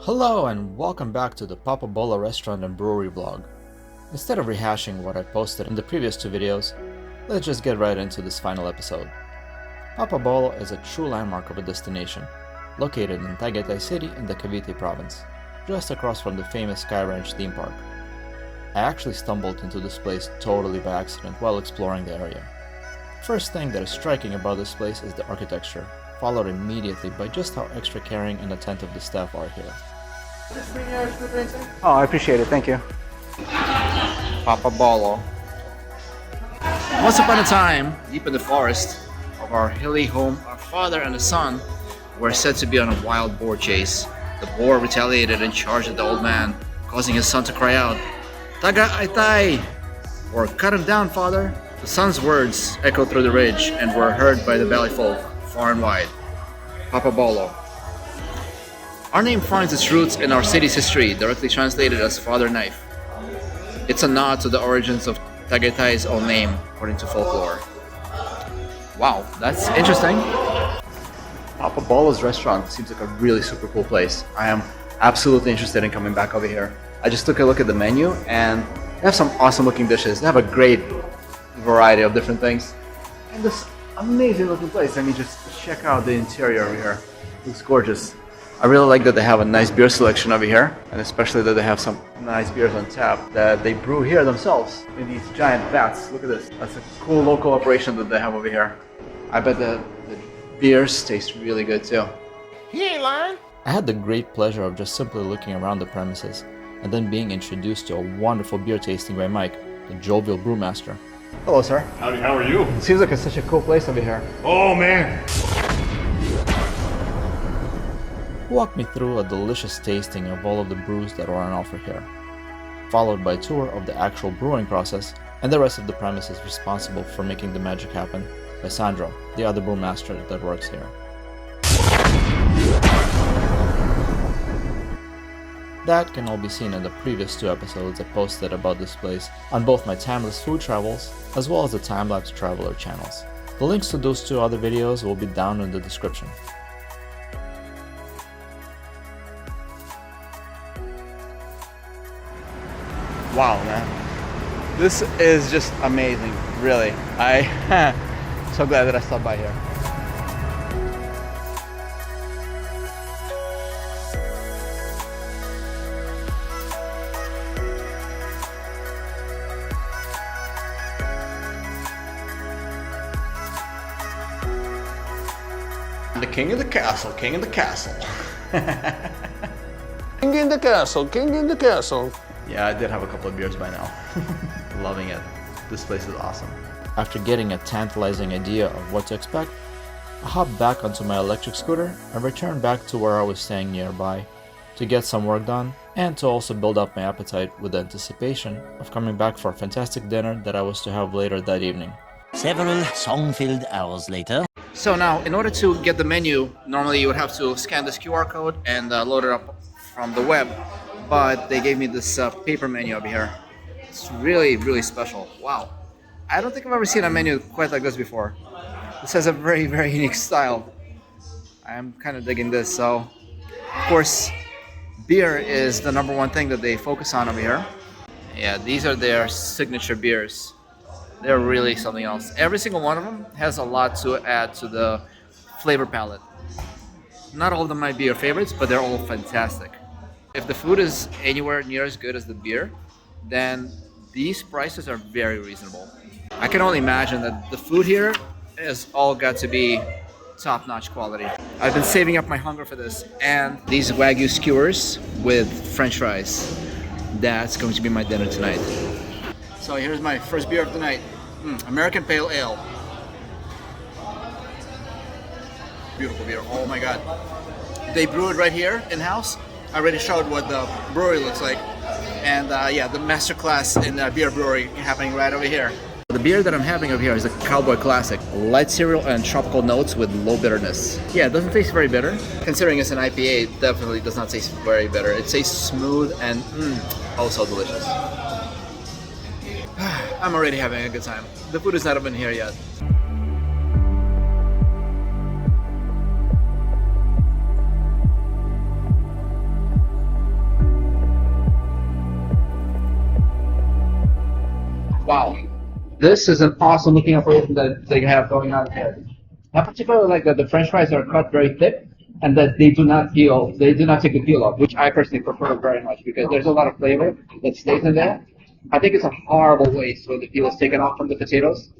Hello and welcome back to the Papa Bolo restaurant and brewery vlog. Instead of rehashing what I posted in the previous two videos, let's just get right into this final episode. Papa Bolo is a true landmark of a destination, located in Tagaytay city in the Cavite province, just across from the famous Sky Ranch theme park. I actually stumbled into this place totally by accident while exploring the area. First thing that is striking about this place is the architecture, followed immediately by just how extra caring and attentive the staff are here. Oh, I appreciate it. Thank you. Papa Bolo. Once upon a time, deep in the forest of our hilly home, our father and the son were said to be on a wild boar chase. The boar retaliated and charged at the old man, causing his son to cry out, "Tagaytay!" or "Cut him down, father!" The son's words echoed through the ridge and were heard by the valley folk far and wide. Papa Bolo. Our name finds its roots in our city's history, directly translated as Father Knife. It's a nod to the origins of Tagaytay's own name, according to folklore. Wow, that's interesting. Papa Bolo's restaurant seems like a really super cool place. I am absolutely interested in coming back over here. I just took a look at the menu and they have some awesome looking dishes. They have a great variety of different things. And this amazing looking place. I mean, just check out the interior over here. It looks gorgeous. I really like that they have a nice beer selection over here, and especially that they have some nice beers on tap that they brew here themselves in these giant vats. Look at this. That's a cool local operation that they have over here. I bet the beers taste really good too. He ain't lying. I had the great pleasure of just simply looking around the premises and then being introduced to a wonderful beer tasting by Mike, the jovial brewmaster. Hello, sir. Howdy, how are you? It seems like it's such a cool place over here. Oh, man. He walked me through a delicious tasting of all of the brews that are on offer here, followed by a tour of the actual brewing process and the rest of the premises responsible for making the magic happen by Sandro, the other brewmaster that works here. That can all be seen in the previous two episodes I posted about this place on both my Timeless Food Travels as well as the Time-Lapse Traveler channels. The links to those two other videos will be down in the description. Wow, man. This is just amazing, really. I'm so glad that I stopped by here. The king of the castle, king of the castle. King in the castle, king in the castle. Yeah, I did have a couple of beers by now. Loving it. This place is awesome. After getting a tantalizing idea of what to expect, I hopped back onto my electric scooter and returned back to where I was staying nearby to get some work done and to also build up my appetite with the anticipation of coming back for a fantastic dinner that I was to have later that evening. Several song-filled hours later. So now, in order to get the menu, normally you would have to scan this QR code and load it up from the web. But they gave me this paper menu over here. It's really, really special. Wow. I don't think I've ever seen a menu quite like this before. This has a very, very unique style. I'm kind of digging this. So, of course, beer is the number one thing that they focus on over here. Yeah, these are their signature beers. They're really something else. Every single one of them has a lot to add to the flavor palette. Not all of them might be your favorites, but they're all fantastic. If the food is anywhere near as good as the beer, then these prices are very reasonable. I can only imagine that the food here has all got to be top-notch quality. I've been saving up my hunger for this, and these Wagyu skewers with French fries. That's going to be my dinner tonight. So here's my first beer of the night. American Pale Ale. Beautiful beer. Oh my god. They brew it right here in-house. I already showed what the brewery looks like. And yeah, the masterclass in beer brewery happening right over here. The beer that I'm having over here is a Cowboy Classic. Light cereal and tropical notes with low bitterness. Yeah, it doesn't taste very bitter. Considering it's an IPA, it definitely does not taste very bitter. It tastes smooth and oh so delicious. I'm already having a good time. The food is not even here yet. This is an awesome looking operation that they have going on here. I particularly like that the French fries are cut very thick and that they do not peel. They do not take the peel off, which I personally prefer very much because there's a lot of flavor that stays in there. I think it's a horrible waste when the peel is taken off from the potatoes.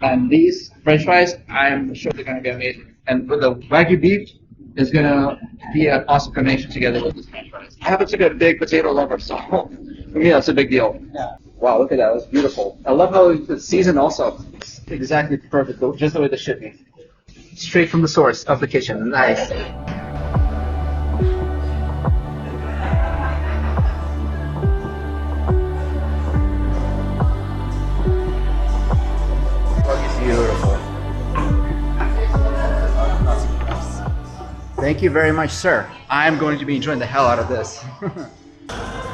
And these French fries, I'm sure they're going to be amazing. And with the Wagyu beef, is going to be an awesome combination together with these French fries. I happen to be a big potato lover, so for me that's a big deal. Yeah. Wow, look at that. That's beautiful. I love how it's seasoned also. It's exactly perfect, just the way this should be. Straight from the source of the kitchen. Nice. Beautiful. Thank you very much, sir. I'm going to be enjoying the hell out of this.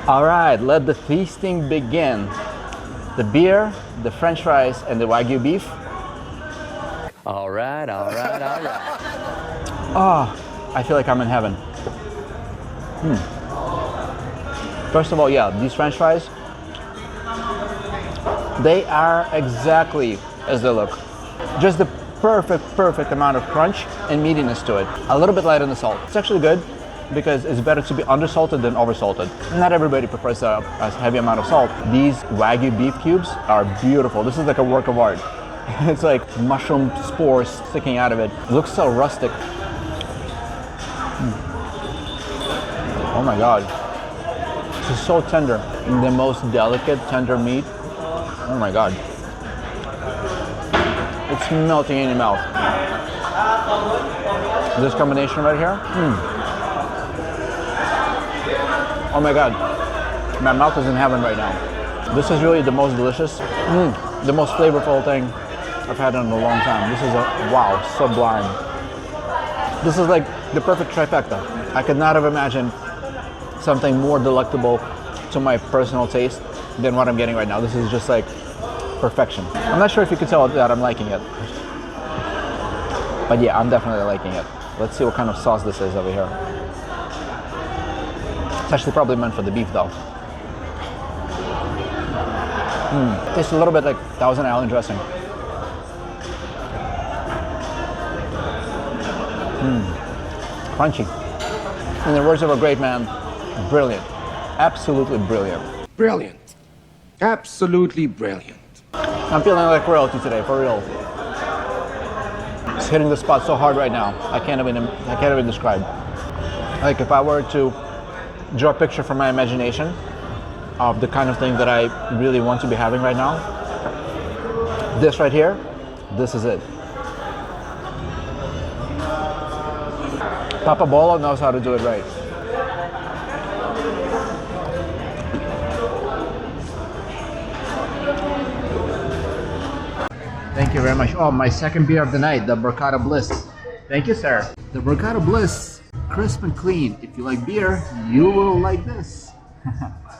All right, let the feasting begin. The beer, the French fries, and the Wagyu beef. All right. Oh, I feel like I'm in heaven. First of all, yeah, these French fries, they are exactly as they look. Just the perfect amount of crunch and meatiness to it. A little bit light on the salt. It's actually good because it's better to be undersalted than oversalted. Not everybody prefers a heavy amount of salt. These Wagyu beef cubes are beautiful. This is like a work of art. It's like mushroom spores sticking out of it. It looks so rustic. Oh my God. This is so tender. The most delicate, tender meat. Oh my God. It's melting in your mouth. This combination right here. Oh my God. My mouth is in heaven right now. This is really the most delicious, the most flavorful thing I've had in a long time. This is wow, sublime. This is like the perfect trifecta. I could not have imagined something more delectable to my personal taste than what I'm getting right now. This is just like perfection. I'm not sure if you could tell that I'm liking it. But yeah, I'm definitely liking it. Let's see what kind of sauce this is over here. It's actually probably meant for the beef though. Tastes a little bit like Thousand Island dressing. Crunchy. In the words of a great man, brilliant. Absolutely brilliant. Brilliant. Absolutely brilliant. I'm feeling like royalty today, for real. It's hitting the spot so hard right now. I can't even describe. Like if I were to draw a picture from my imagination of the kind of thing that I really want to be having right now, this right here, this is it. Papa Bolo knows how to do it right. Thank you very much. Oh, my second beer of the night, the Barkada Bliss. Thank you, sir. The Barkada Bliss, crisp and clean. If you like beer, you will like this.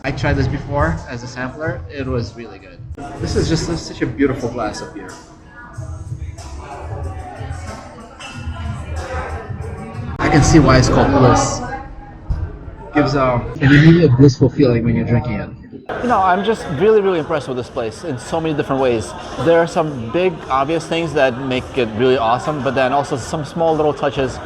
I tried this before as a sampler. It was really good. This is just such a beautiful glass of beer. I can see why it's called Bliss. Gives an immediate blissful feeling when you're drinking it. You know, I'm just really impressed with this place in so many different ways. There are some big, obvious things that make it really awesome, but then also some small little touches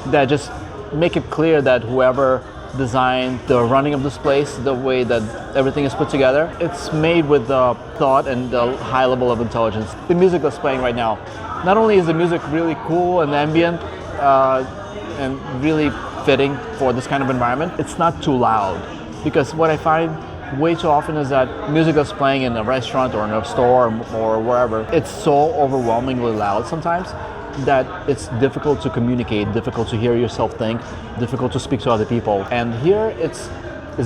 that just make it clear that whoever designed the running of this place, the way that everything is put together, it's made with the thought and the high level of intelligence. The music that's playing right now, not only is the music really cool and ambient and really fitting for this kind of environment, it's not too loud. Because what I find way too often is that music that's playing in a restaurant or in a store or wherever, it's so overwhelmingly loud sometimes that it's difficult to communicate, difficult to hear yourself think, difficult to speak to other people. And here it's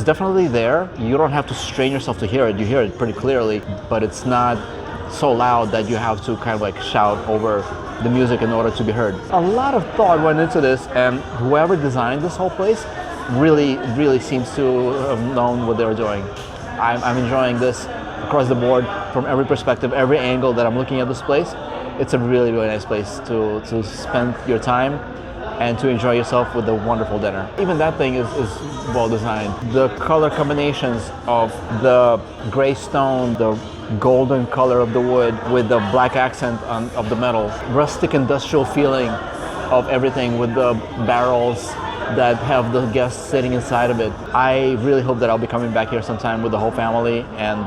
definitely there. You don't have to strain yourself to hear it. You hear it pretty clearly, but it's not so loud that you have to kind of like shout over the music in order to be heard. A lot of thought went into this, and whoever designed this whole place really seems to have known what they were doing. I'm enjoying this across the board from every perspective, every angle that I'm looking at this place. It's a really nice place to spend your time and to enjoy yourself with a wonderful dinner. Even that thing is well designed. The color combinations of the gray stone, the golden color of the wood with the black accent of the metal. Rustic industrial feeling of everything with the barrels that have the guests sitting inside of it. I really hope that I'll be coming back here sometime with the whole family and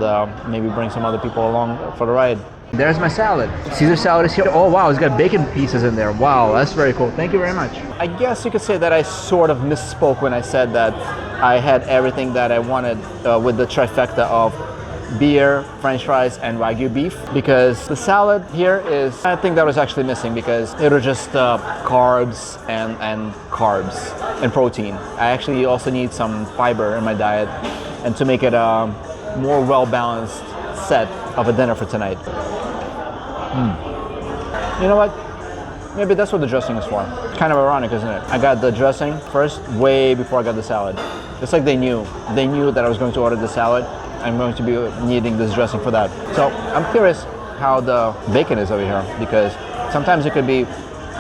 maybe bring some other people along for the ride. There's my salad. Caesar salad is here. Oh wow, it's got bacon pieces in there. Wow, that's very cool. Thank you very much. I guess you could say that I sort of misspoke when I said that I had everything that I wanted with the trifecta of beer, french fries, and Wagyu beef, because the salad here is, I think that was actually missing because it was just carbs and carbs and protein. I actually also need some fiber in my diet and to make it a more well-balanced set of a dinner for tonight. You know what? Maybe that's what the dressing is for. Kind of ironic, isn't it? I got the dressing first way before I got the salad. It's like they knew that I was going to order the salad. I'm going to be needing this dressing for that. So I'm curious how the bacon is over here, because sometimes it could be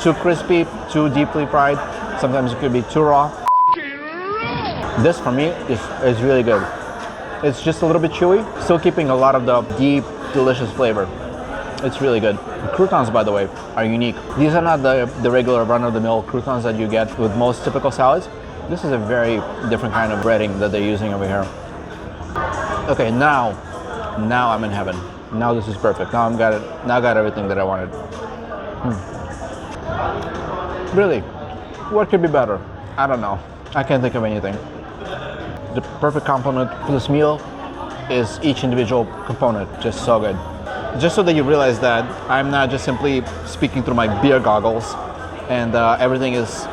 too crispy, too deeply fried. Sometimes it could be too raw. This for me is really good. It's just a little bit chewy, still keeping a lot of the deep, delicious flavor. It's really good. The croutons, by the way, are unique. These are not the regular run-of-the-mill croutons that you get with most typical salads. This is a very different kind of breading that they're using over here. Okay, now I'm in heaven. Now this is perfect. Now I got everything that I wanted. Really, what could be better? I don't know. I can't think of anything. The perfect complement for this meal is each individual component. Just so good. Just so that you realize that I'm not just simply speaking through my beer goggles and everything is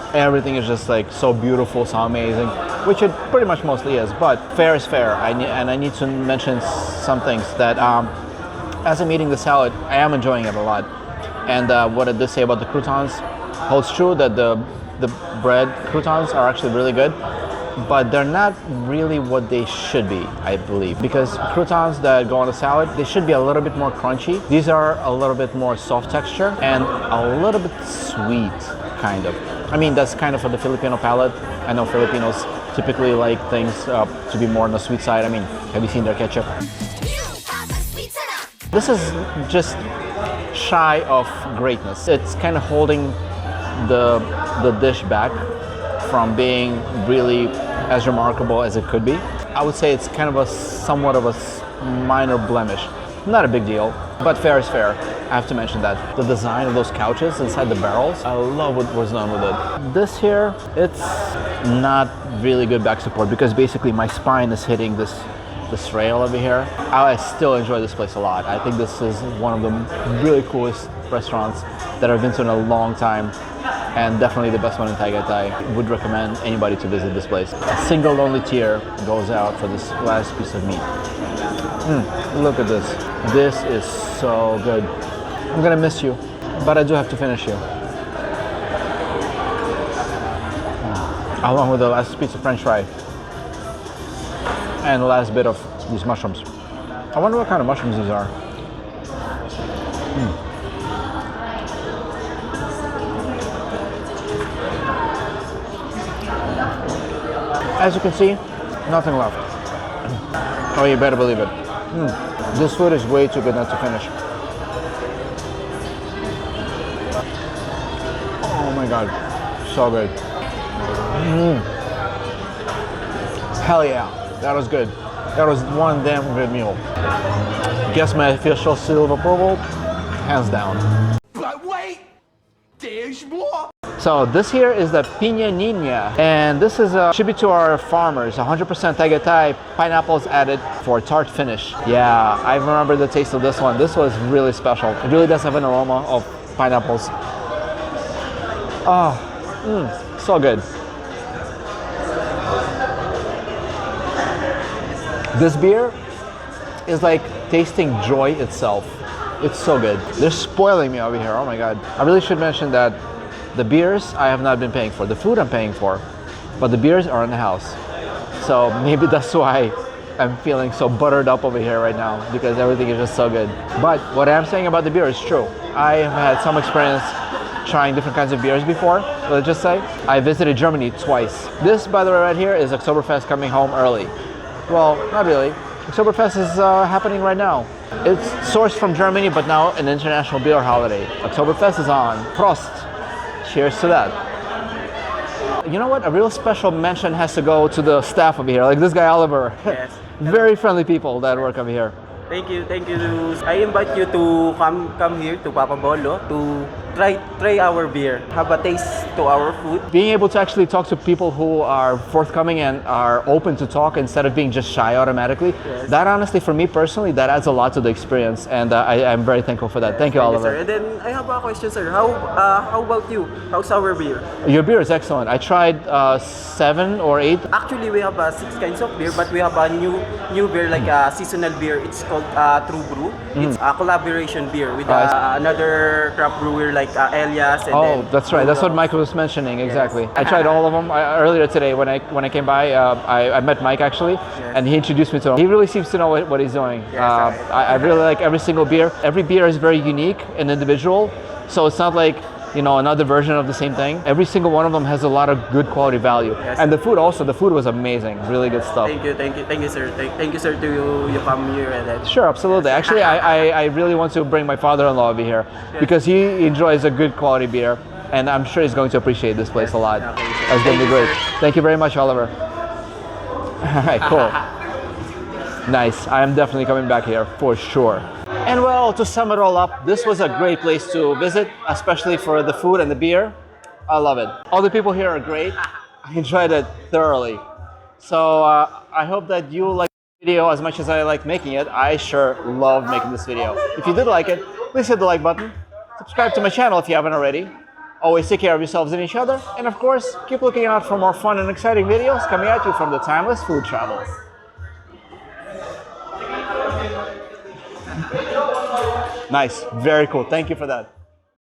just like so beautiful, so amazing, which it pretty much mostly is, but fair is fair. I need to mention some things that as I'm eating the salad, I am enjoying it a lot. And what I did say about the croutons holds true, that the bread croutons are actually really good, but they're not really what they should be, I believe, because croutons that go on a salad, they should be a little bit more crunchy. These are a little bit more soft texture and a little bit sweet, kind of. I mean, that's kind of for the Filipino palate. I know Filipinos typically like things to be more on the sweet side. I mean, have you seen their ketchup? This is just shy of greatness. It's kind of holding the dish back from being really as remarkable as it could be. I would say it's kind of a somewhat of a minor blemish. Not a big deal, but fair is fair. I have to mention that. The design of those couches inside the barrels, I love what was done with it. This here, it's not really good back support because basically my spine is hitting this rail over here. I still enjoy this place a lot. I think this is one of the really coolest restaurants that I've been to in a long time, and definitely the best one in Tagaytay. Would recommend anybody to visit this place. A single lonely tear goes out for this last piece of meat. Look at this. This is so good. I'm gonna miss you, but I do have to finish you. Along with the last piece of french fry and the last bit of these mushrooms. I wonder what kind of mushrooms these are. As you can see, nothing left. Oh, you better believe it. This food is way too good not to finish. Oh my god, so good. Hell yeah, that was good. That was one damn good meal. Guess my official seal of approval, hands down. But wait, there's more. So this here is the Piña Niña, and this is a tribute to our farmers. 100% Tagaytay, pineapples added for tart finish. Yeah, I remember the taste of this one. This was really special. It really does have an aroma of pineapples. Oh, so good. This beer is like tasting joy itself. It's so good. They're spoiling me over here. Oh my god. I really should mention that the beers I have not been paying for. The food I'm paying for, but the beers are in the house. So maybe that's why I'm feeling so buttered up over here right now, because everything is just so good. But what I'm saying about the beer is true. I have had some experience trying different kinds of beers before. Let's just say I visited Germany twice. This, by the way, right here is Oktoberfest coming home early. Well, not really. Oktoberfest is happening right now. It's sourced from Germany, but now an international beer holiday. Oktoberfest is on. Prost! Cheers to that. You know what? A real special mention has to go to the staff over here, like this guy Oliver. Yes. Very friendly people that work over here. Thank you. I invite you to come here to Papa Bolo to try our beer, have a taste to our food. Being able to actually talk to people who are forthcoming and are open to talk instead of being just shy automatically, Yes. that honestly, for me personally, that adds a lot to the experience, and I'm very thankful for that. Thank you, Oliver. Sir. And then I have a question, sir. How about you? How's our beer? Your beer is excellent. I tried 7 or 8. Actually, we have 6 kinds of beer, but we have a new beer, like a seasonal beer. It's called True Brew. It's a collaboration beer with another craft brewer like Elias. And Oh, then that's right. That's what Mike was mentioning. Exactly. I tried all of them earlier today when I came by. I met Mike actually, and he introduced me to him. He really seems to know what he's doing. I really like every single beer. Every beer is very unique and individual, so it's not like, you know, another version of the same thing. Every single one of them has a lot of good quality value. Yes. And the food also, the food was amazing. Really good stuff. Thank you, sir. Thank you, sir, to you come here and then. Sure, absolutely. Actually, I really want to bring my father-in-law over here because he enjoys a good quality beer, and I'm sure he's going to appreciate this place a lot. Okay, sir. That's going to be great. Sir. Thank you very much, Oliver. All right, cool. Nice. I am definitely coming back here for sure. And well, to sum it all up, this was a great place to visit, especially for the food and the beer. I love it. All the people here are great. I enjoyed it thoroughly. So I hope that you like the video as much as I like making it. I sure love making this video. If you did like it, please hit the like button. Subscribe to my channel if you haven't already. Always take care of yourselves and each other. And of course, keep looking out for more fun and exciting videos coming at you from the Timeless Food Travels. Nice, very cool. Thank you for that.